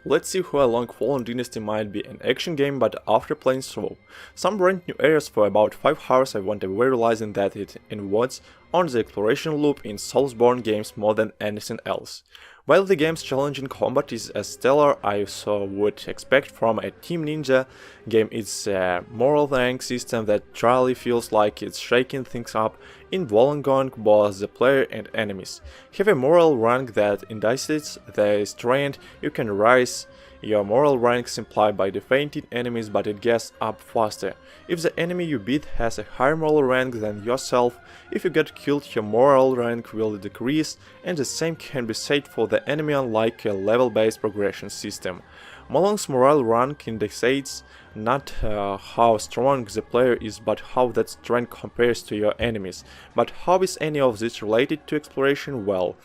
Let's see how long Fallen Dynasty might be an action game, but after playing through some brand new areas for about 5 hours, I went away realizing that it involves on the exploration loop in Soulsborne games more than anything else. While the game's challenging combat is as stellar I so would expect from a Team Ninja game, it's a moral rank system that truly feels like it's shaking things up, involving both the player and enemies. Have a moral rank that indicates the strength you can rise. Your moral rank is implied by defeating enemies, but it gets up faster if the enemy you beat has a higher moral rank than yourself. If you get killed, your moral rank will decrease, and the same can be said for the enemy, unlike a level-based progression system. Malong's moral rank indicates not how strong the player is, but how that strength compares to your enemies. But how is any of this related to exploration? Well,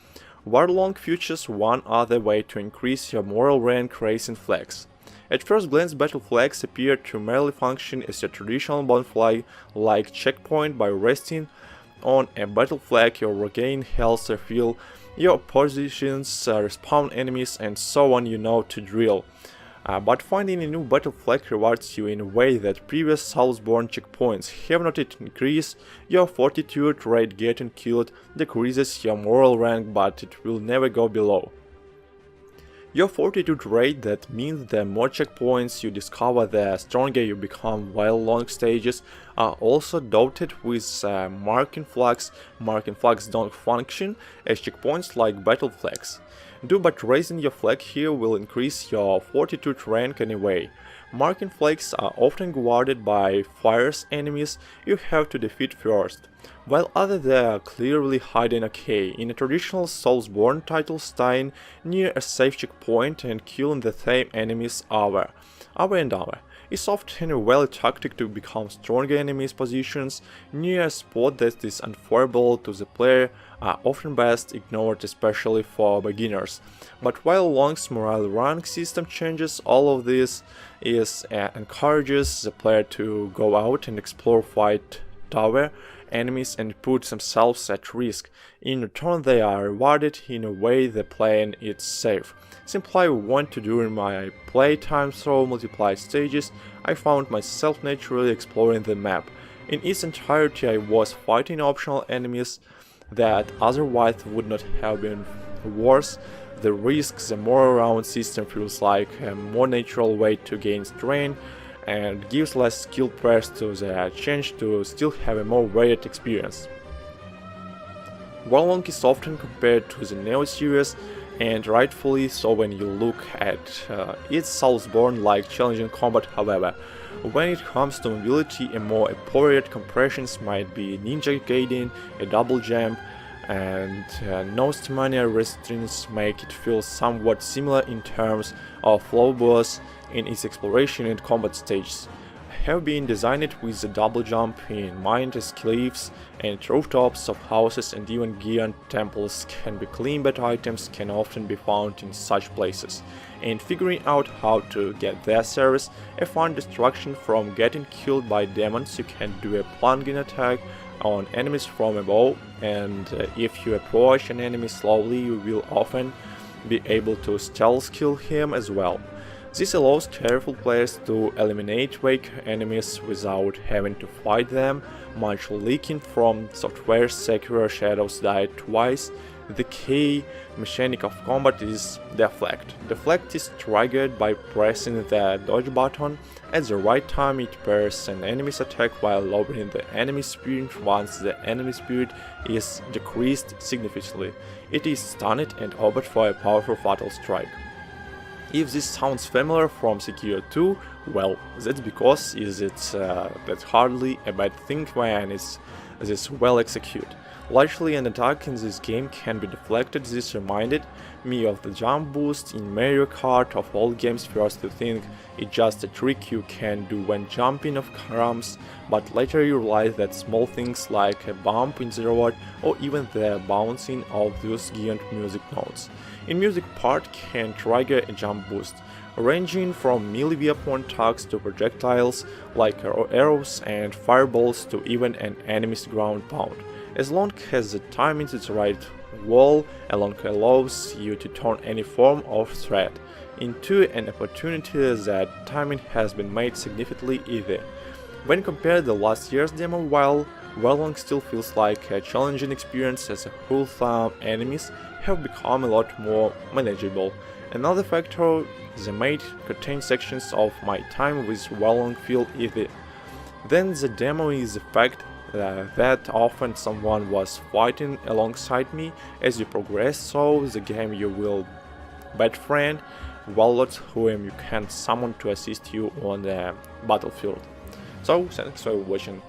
Warlong features one other way to increase your moral rank: racing flags. At first glance, battle flags appear to merely function as a traditional bonfire-like checkpoint. By resting on a battle flag, you regain health, refill your positions, respawn enemies, and so on. You know to drill. But finding a new battle flag rewards you in a way that previous Soulsborne checkpoints have not. It increases your fortitude rate. Getting killed decreases your moral rank, but it will never go below your fortitude rate. That means the more checkpoints you discover, the stronger you become, while long stages are also dotted with marking flags. Marking flags don't function as checkpoints like battle flags do, but raising your flag here will increase your fortitude rank anyway. Marking flags are often guarded by fierce enemies you have to defeat first, while others they are clearly hidden. In a traditional Soulsborne title, staying near a safe checkpoint and killing the same enemies over and over is often a valid tactic to become stronger. Enemies' positions near a spot that is unfavorable to the player are often best ignored, especially for beginners. But while Long's morale rank system changes all of this encourages the player to go out and explore, fight tower enemies, and put themselves at risk. In return, they are rewarded in a way the playing is safe. Simply I want to during my playtime through multiple stages, I found myself naturally exploring the map. In its entirety, I was fighting optional enemies that otherwise would not have been worth the risk. The more round system feels like a more natural way to gain strength and gives less skilled players to the chance to still have a more varied experience. Warlong is often compared to the Neo series, and rightfully so when you look at its Soulsborne-like challenging combat. However, when it comes to mobility, a more appropriate comparisons might be Ninja Gaiden, a double jump, and no stamina restraints make it feel somewhat similar in terms of flow bursts in its exploration and combat stages. Have been designed with the double jump in mind, as cliffs and rooftops of houses and even giant temples can be clean, but items can often be found in such places. And figuring out how to get their service, a fun distraction from getting killed by demons, you can do a plunging attack on enemies from above, and if you approach an enemy slowly, you will often be able to stealth kill him as well. This allows careful players to eliminate weak enemies without having to fight them, much leaking from software's secure shadows died twice. The key mechanic of combat is deflect. Deflect is triggered by pressing the dodge button at the right time. It pairs an enemy's attack while lowering the enemy spirit. Once the enemy spirit is decreased significantly, it is stunned and opened for a powerful fatal strike. If this sounds familiar from Sekiro 2, well, that's because that's hardly a bad thing when it's this well executed. Largely an attack in this game can be deflected. This reminded me of the jump boost in Mario Kart. Of all games, first you think it's just a trick you can do when jumping off ramps, but later you realize that small things like a bump in the road or even the bouncing of those giant music notes in music part can trigger a jump boost, ranging from melee weapon attacks to projectiles like arrows and fireballs to even an enemy's ground pound. As long as the timing is right, wall along allows you to turn any form of threat into an opportunity. That timing has been made significantly easier. When compared to last year's demo, while Warlong still feels like a challenging experience as a whole, enemies have become a lot more manageable. Another factor that made certain sections of my time with Warlong feel easy than the demo is the fact that often someone was fighting alongside me as you progress, so the game you will bad friend, warlords whom you can summon to assist you on the battlefield. So thanks for watching.